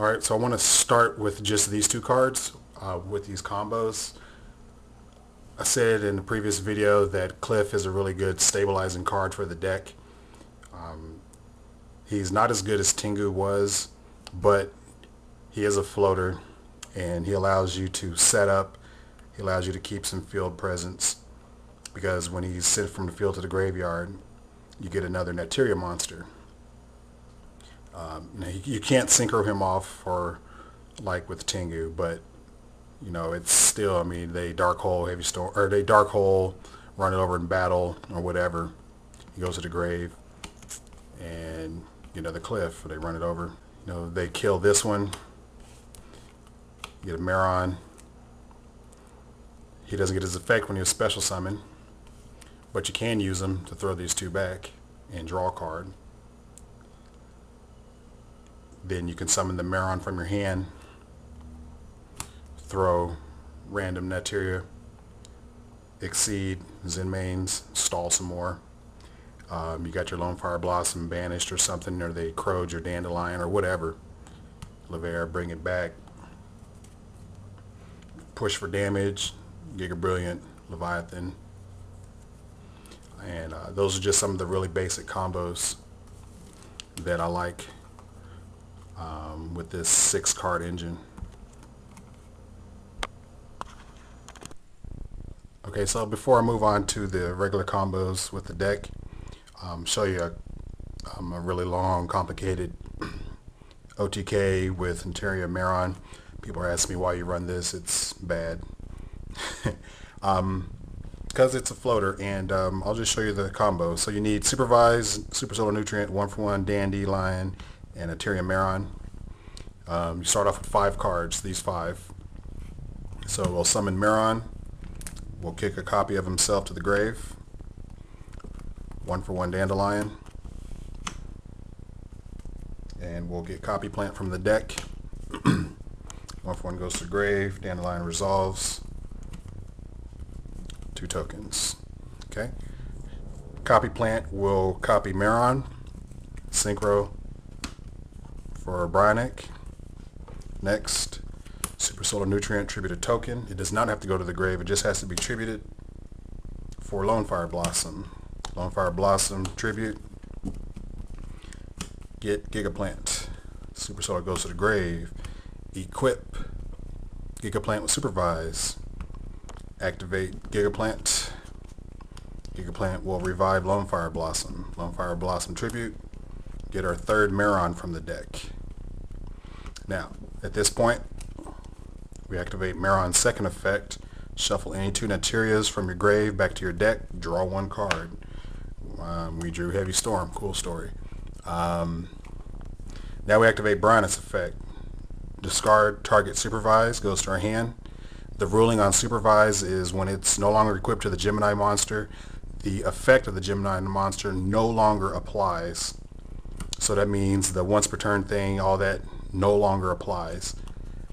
Alright, so I want to start with just these two cards with these combos. I said in the previous video that Cliff is a really good stabilizing card for the deck. He's not as good as Tengu was, but he is a floater and he allows you to set up, he allows you to keep some field presence, because when he's sent from the field to the graveyard you get another Naturia monster. You can't synchro him off for like with Tengu, but you know, it's still, I mean, they dark hole heavy storm, or they dark hole, run it over in battle or whatever. He goes to the grave, and you know, the Cliff, they run it over. You know, they kill this one. You get a Marron. He doesn't get his effect when you special summon, but you can use him to throw these two back and draw a card. Then you can summon the Marron from your hand, throw random Naturia, exceed Zenmaines, stall some more. You got your Lone Fire Blossom banished or something, or they crowed your Dandelion or whatever. Levair, bring it back. Push for damage, Giga Brilliant, Leviathan. And those are just some of the really basic combos that I like with this 6-card engine. Okay, so before I move on to the regular combos with the deck, show you a really long, complicated OTK with Naturia Marron. People are asking me why you run this. It's bad. Because it's a floater, and I'll just show you the combo. So you need Supervise, Super Solar Nutrient, 1-for-1 Dandylion, and Naturia Marron. You start off with 5 cards, these 5. So we'll summon Marron. We'll kick a copy of himself to the grave. 1-for-1 Dandelion. And we'll get Copy Plant from the deck. 1-for-1 goes to the grave. Dandelion resolves. 2 tokens. Okay. Copy Plant will copy Marron. Synchro for Bryonic. Next, Super Solar Nutrient, tribute a token. It does not have to go to the grave, it just has to be tributed for Lone Fire Blossom. Lone Fire Blossom, tribute. Get Gigaplant. Super Solar goes to the grave. Equip Gigaplant with Supervise. Activate Gigaplant. Gigaplant will revive Lone Fire Blossom. Lone Fire Blossom, tribute. Get our 3rd Marron from the deck. Now, at this point, we activate Marron's 2nd effect. Shuffle any 2 Naturias from your grave back to your deck. Draw 1 card. We drew Heavy Storm. Cool story. Now we activate Bryonic's effect. Discard target Supervise. Goes to our hand. The ruling on Supervise is when it's no longer equipped to the Gemini monster, the effect of the Gemini monster no longer applies. So that means the once per turn thing, all that, no longer applies.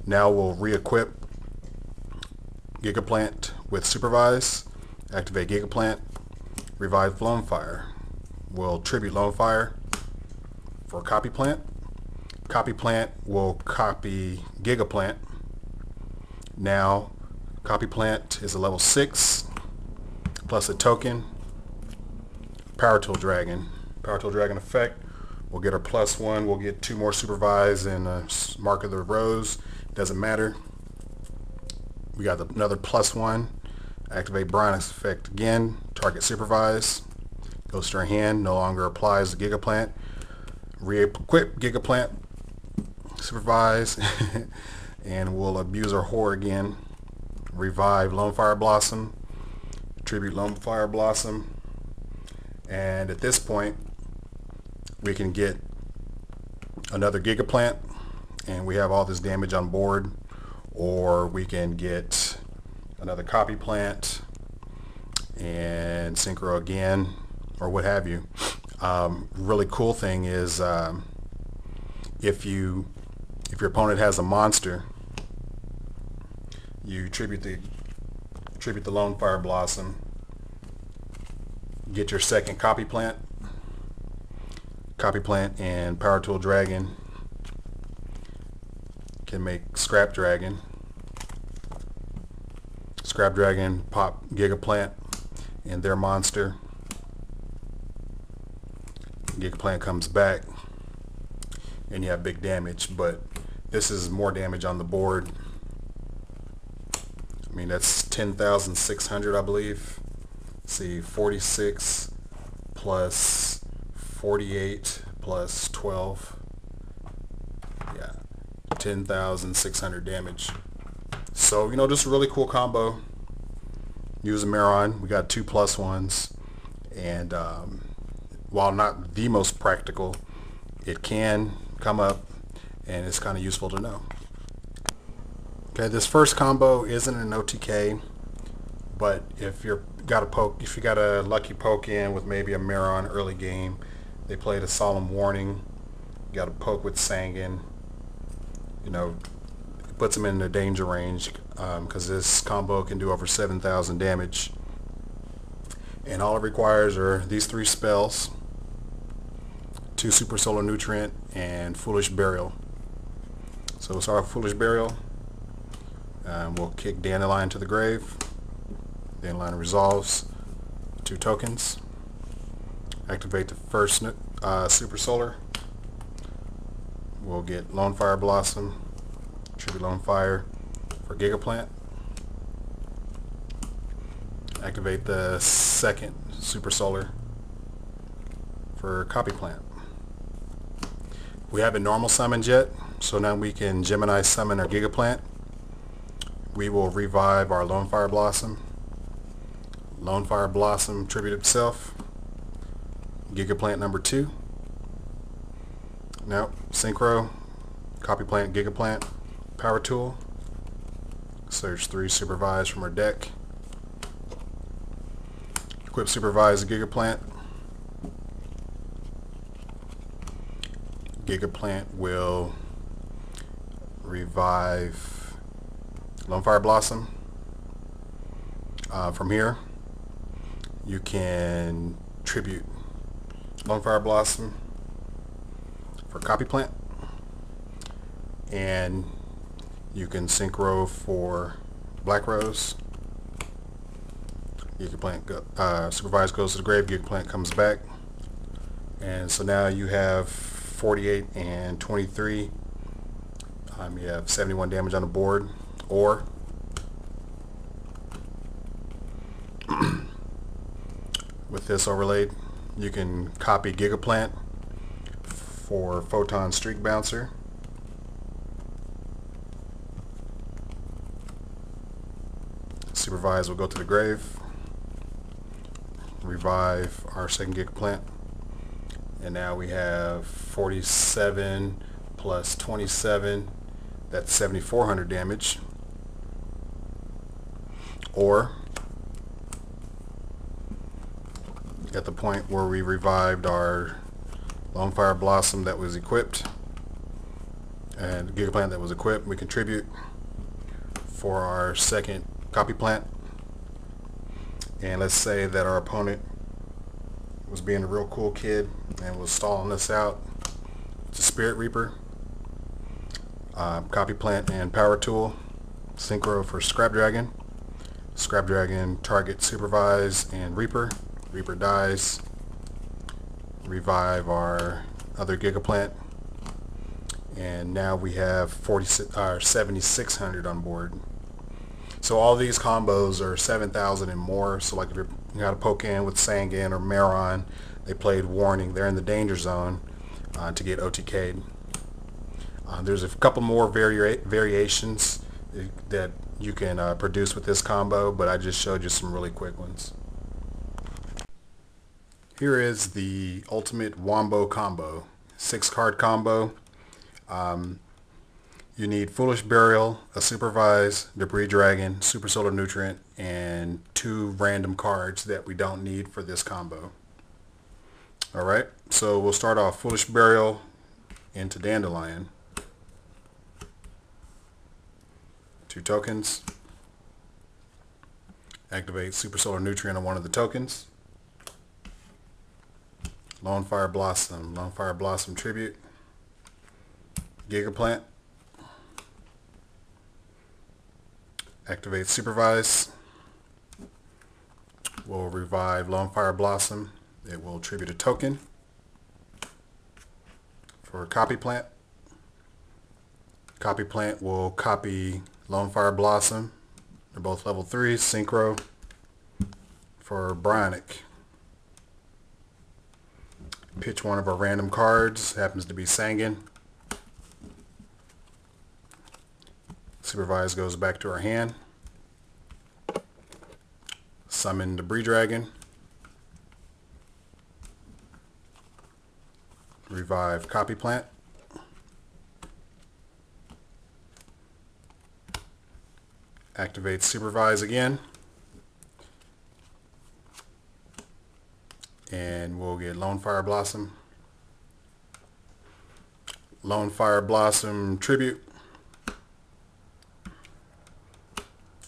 Now we'll re-equip Gigaplant with Supervise, activate Gigaplant, revive Lone Fire. We'll tribute Lone Fire for Copy Plant. Copy Plant will copy Gigaplant. Now Copy Plant is a level 6 plus a token. Power Tool Dragon. Power Tool Dragon effect. We'll get our +1. We'll get 2 more Supervise and a Mark of the Rose. Doesn't matter. We got another +1. Activate Bryonic's effect again. Target Supervise. Goes to our hand. No longer applies to Gigaplant. Re-equip Gigaplant. Supervise. And we'll abuse our whore again. Revive Lone Fire Blossom. Tribute Lone Fire Blossom. And at this point, we can get another Gigaplant, and we have all this damage on board, or we can get another Copy Plant and synchro again, or what have you. Really cool thing is if your opponent has a monster, you tribute the Lone Fire Blossom, get your 2nd Copy Plant, Copy Plant and Power Tool Dragon, can make Scrap Dragon. Scrap Dragon pop Gigaplant and their monster. Gigaplant comes back and you have big damage, but this is more damage on the board. I mean, that's 10,600, I believe. Let's see, 46 plus 48 plus 12. Yeah, 10,600 damage. So, you know, just a really cool combo. Use a Marron. We got 2+1s. And while not the most practical, it can come up and it's kind of useful to know. Okay, this first combo isn't an OTK, but if you got a lucky poke in with maybe a Marron early game, they played a Solemn Warning, you got a poke with Sanguine, you know, it puts them in the danger range, because this combo can do over 7,000 damage. And all it requires are these 3 spells, 2 Super Solar Nutrient, and Foolish Burial. So we'll start with Foolish Burial. We'll kick Dandelion to the grave. Dandelion resolves 2 tokens. Activate the first Super Solar. We'll get Lone Fire Blossom, Tribute Lone Fire for Gigaplant. Activate the second Super Solar for Copy Plant. We haven't normal summoned yet, so now we can Gemini summon our Gigaplant. We will revive our Lone Fire Blossom. Lone Fire Blossom tribute itself. Gigaplant number 2. Now, Synchro, Copy Plant, Gigaplant, Power Tool. Search 3 Supervise from our deck. Equip Supervise Gigaplant. Gigaplant will revive Lone Fire Blossom. From here, you can tribute Lone Fire Blossom for Copy Plant, and you can synchro for Black Rose. Gigaplant Supervise goes to the grave, Gigaplant comes back, and so now you have 48 and 23. You have 71 damage on the board. Or with this overlaid, you can copy Gigaplant for Photon Streak Bouncer. Supervise will go to the grave, revive our second Gigaplant, and now we have 47 plus 27, that's 7,400 damage. Or at the point where we revived our Lone Fire Blossom that was equipped and Gigaplant that was equipped, we contribute for our second Copy Plant. And let's say that our opponent was being a real cool kid and was stalling us out. It's a Spirit Reaper, Copy Plant and Power Tool, Synchro for Scrap Dragon. Scrap Dragon target Supervise and Reaper. Reaper dies. Revive our other Gigaplant. And now we have 7,600 on board. So all these combos are 7,000 and more. So like if you got a poke in with Sanguine or Marron, they played Warning. They're in the danger zone to get OTK'd. There's a couple more variations that you can produce with this combo, but I just showed you some really quick ones. Here is the ultimate Wombo combo, 6-card combo. You need Foolish Burial, a Supervise, Debris Dragon, Super Solar Nutrient, and 2 random cards that we don't need for this combo. Alright, so we'll start off Foolish Burial into Dandelion. 2 tokens. Activate Super Solar Nutrient on one of the tokens. Lone Fire Blossom, Lone Fire Blossom Tribute. Gigaplant. Activate Supervise. We'll revive Lone Fire Blossom. It will tribute a token for Copy Plant. Copy Plant will copy Lone Fire Blossom. They're both level 3. Synchro for Bionic. Pitch one of our random cards. Happens to be Sanguine. Supervise goes back to our hand. Summon Debris Dragon. Revive Copy Plant. Activate Supervise again. And we'll get Lone Fire Blossom. Lone Fire Blossom Tribute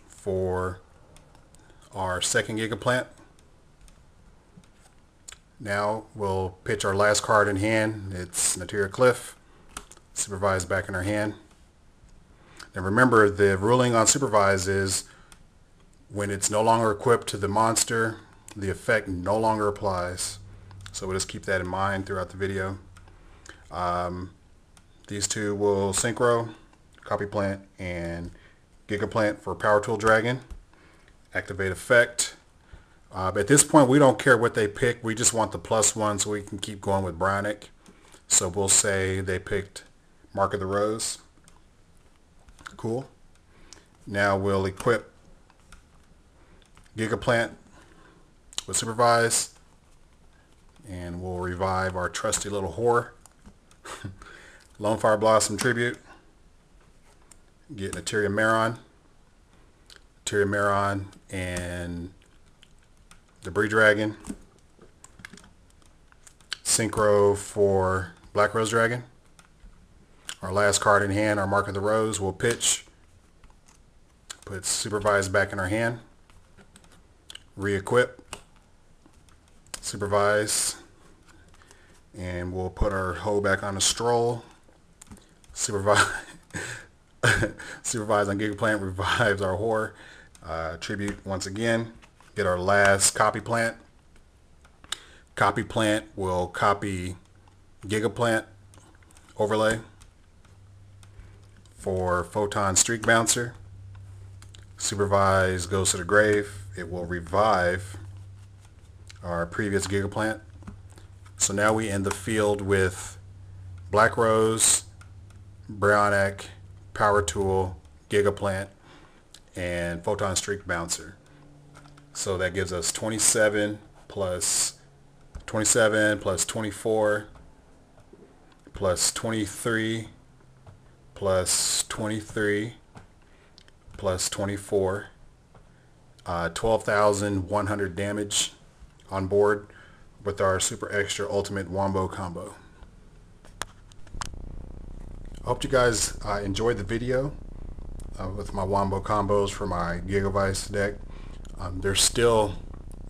for our second Gigaplant. Now we'll pitch our last card in hand. It's Naturia Cliff. Supervise back in our hand. And remember, the ruling on Supervise is when it's no longer equipped to the monster, the effect no longer applies. So we'll just keep that in mind throughout the video. These two will synchro, Copy Plant and Gigaplant for Power Tool Dragon. Activate effect. At this point, we don't care what they pick. We just want the +1 so we can keep going with Bionic. So we'll say they picked Mark of the Rose. Cool. Now we'll equip Gigaplant with Supervise, and we'll revive our trusty little whore. Lone Fire Blossom Tribute. Get Naturia Marron and Debris Dragon. Synchro for Black Rose Dragon. Our last card in hand, our Mark of the Rose, will pitch. Put Supervise back in our hand. Re-equip. Supervise. And we'll put our hoe back on the stroll. Supervise. Supervise on Gigaplant revives our whore. Tribute once again. Get our last Copy Plant. Copy Plant will copy Gigaplant overlay for Photon Streak Bouncer. Supervise goes to the grave. It will revive our previous Gigaplant. So now we end the field with Black Rose, Bionic, Power Tool, Gigaplant, and Photon Streak Bouncer. So that gives us 27 plus 24 plus 23 plus 23 plus 24, 12,100 damage on board with our super extra ultimate Wombo combo. I hope you guys enjoyed the video with my Wombo combos for my Gigavise deck. There's still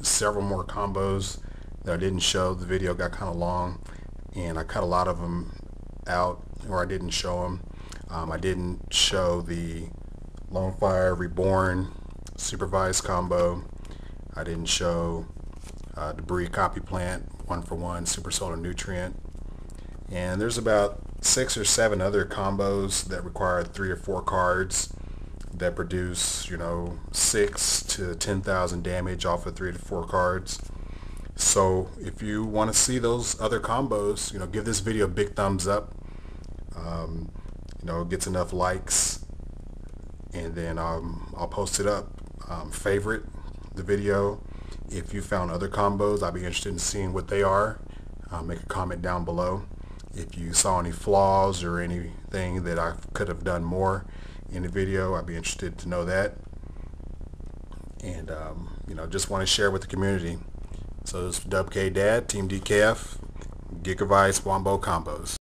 several more combos that I didn't show. The video got kind of long and I cut a lot of them out, or I didn't show them. I didn't show the Lone Fire Reborn Supervise combo. I didn't show Debris Copy Plant 1-for-1 Super Solar Nutrient. And there's about 6 or 7 other combos that require 3 or 4 cards that produce, 6 to 10,000 damage off of 3 to 4 cards. So if you want to see those other combos, give this video a big thumbs up. It gets enough likes, and then I'll post it up. Favorite the video. If you found other combos, I'd be interested in seeing what they are. Make a comment down below. If you saw any flaws or anything that I could have done more in the video, I'd be interested to know that. And just want to share with the community. So this is Dub K Dad, Team DKF, Gigavise Wombo combos.